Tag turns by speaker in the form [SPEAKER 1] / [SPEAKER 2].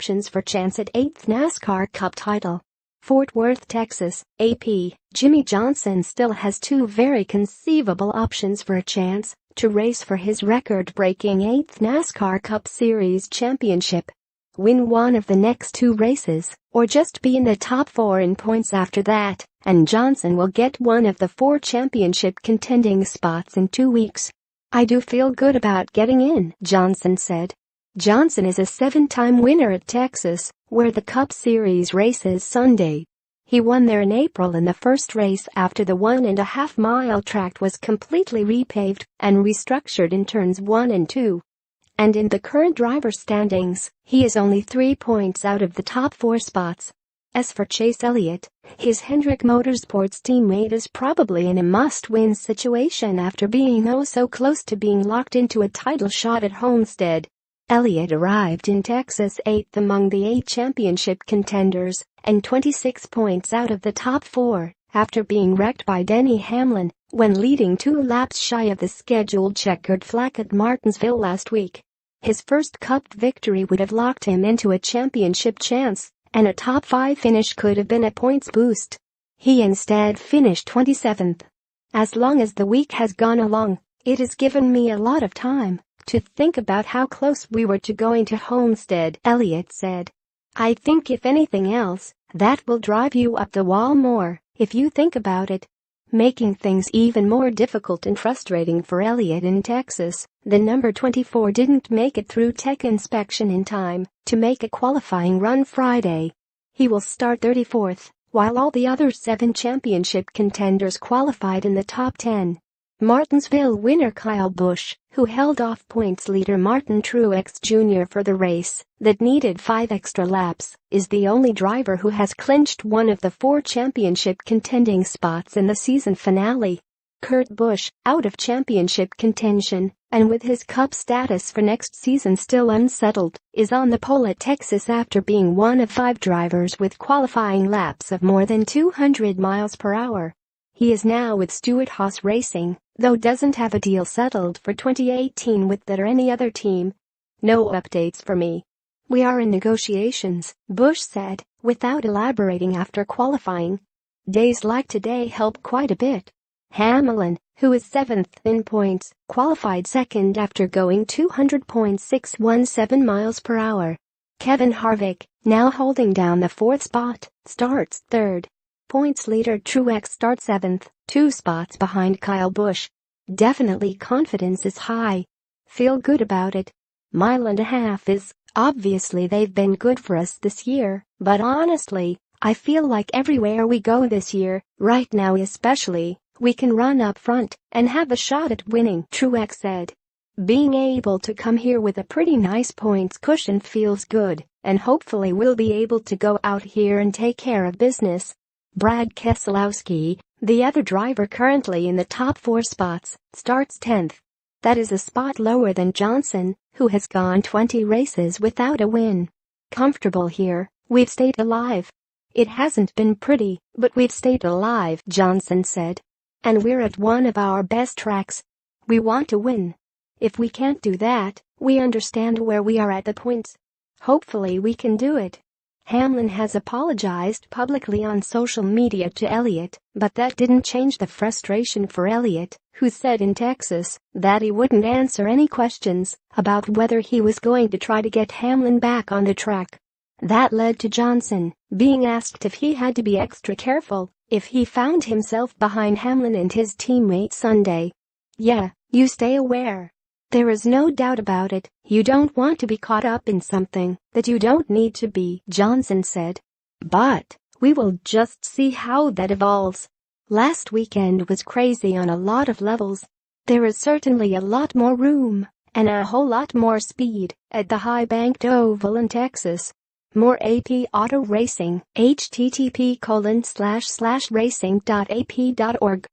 [SPEAKER 1] options for chance at 8th NASCAR Cup title. Fort Worth, Texas, AP, Jimmie Johnson still has 2 very conceivable options for a chance to race for his record-breaking 8th NASCAR Cup Series championship. Win one of the next 2 races, or just be in the top 4 in points after that, and Johnson will get one of the 4 championship-contending spots in 2 weeks. "I do feel good about getting in," Johnson said. Johnson is a 7-time winner at Texas, where the Cup Series races Sunday. He won there in April in the first race after the 1.5-mile track was completely repaved and restructured in turns 1 and 2. And in the current driver standings, he is only 3 points out of the top 4 spots. As for Chase Elliott, his Hendrick Motorsports teammate is probably in a must-win situation after being oh so close to being locked into a title shot at Homestead. Elliott arrived in Texas 8th among the 8 championship contenders and 26 points out of the top 4 after being wrecked by Denny Hamlin when leading 2 laps shy of the scheduled checkered flag at Martinsville last week. His first Cup victory would have locked him into a championship chance, and a top 5 finish could have been a points boost. He instead finished 27th. "As long as the week has gone along, it has given me a lot of time to think about how close we were to going to Homestead," Elliott said. "I think if anything else, that will drive you up the wall more, if you think about it." Making things even more difficult and frustrating for Elliott in Texas, the number 24 didn't make it through tech inspection in time to make a qualifying run Friday. He will start 34th, while all the other 7 championship contenders qualified in the top 10. Martinsville winner Kyle Busch, who held off points leader Martin Truex Jr. for the race that needed 5 extra laps, is the only driver who has clinched one of the 4 championship contending spots in the season finale. Kurt Busch, out of championship contention, and with his Cup status for next season still unsettled, is on the pole at Texas after being one of 5 drivers with qualifying laps of more than 200 miles per hour. He is now with Stewart-Haas Racing, though doesn't have a deal settled for 2018 with that or any other team. "No updates for me. We are in negotiations," Busch said, without elaborating after qualifying. "Days like today help quite a bit." Hamlin, who is 7th in points, qualified 2nd after going 200.617 miles per hour. Kevin Harvick, now holding down the 4th spot, starts 3rd. Points leader Truex starts 7th, 2 spots behind Kyle Busch. "Definitely confidence is high. Feel good about it. 1.5 miles is, obviously they've been good for us this year, but honestly, I feel like everywhere we go this year, right now especially, we can run up front and have a shot at winning," Truex said. "Being able to come here with a pretty nice points cushion feels good, and hopefully we'll be able to go out here and take care of business." Brad Keselowski, the other driver currently in the top 4 spots, starts 10th. That is a spot lower than Johnson, who has gone 20 races without a win. "Comfortable here, we've stayed alive. It hasn't been pretty, but we've stayed alive," Johnson said. "And we're at one of our best tracks. We want to win. If we can't do that, we understand where we are at the points. Hopefully we can do it." Hamlin has apologized publicly on social media to Elliott, but that didn't change the frustration for Elliott, who said in Texas that he wouldn't answer any questions about whether he was going to try to get Hamlin back on the track. That led to Johnson being asked if he had to be extra careful if he found himself behind Hamlin and his teammate Sunday. "Yeah, you stay aware. There is no doubt about it, you don't want to be caught up in something that you don't need to be," Johnson said. "But we will just see how that evolves. Last weekend was crazy on a lot of levels. There is certainly a lot more room and a whole lot more speed at the high-banked oval in Texas." More AP Auto Racing, http://racing.ap.org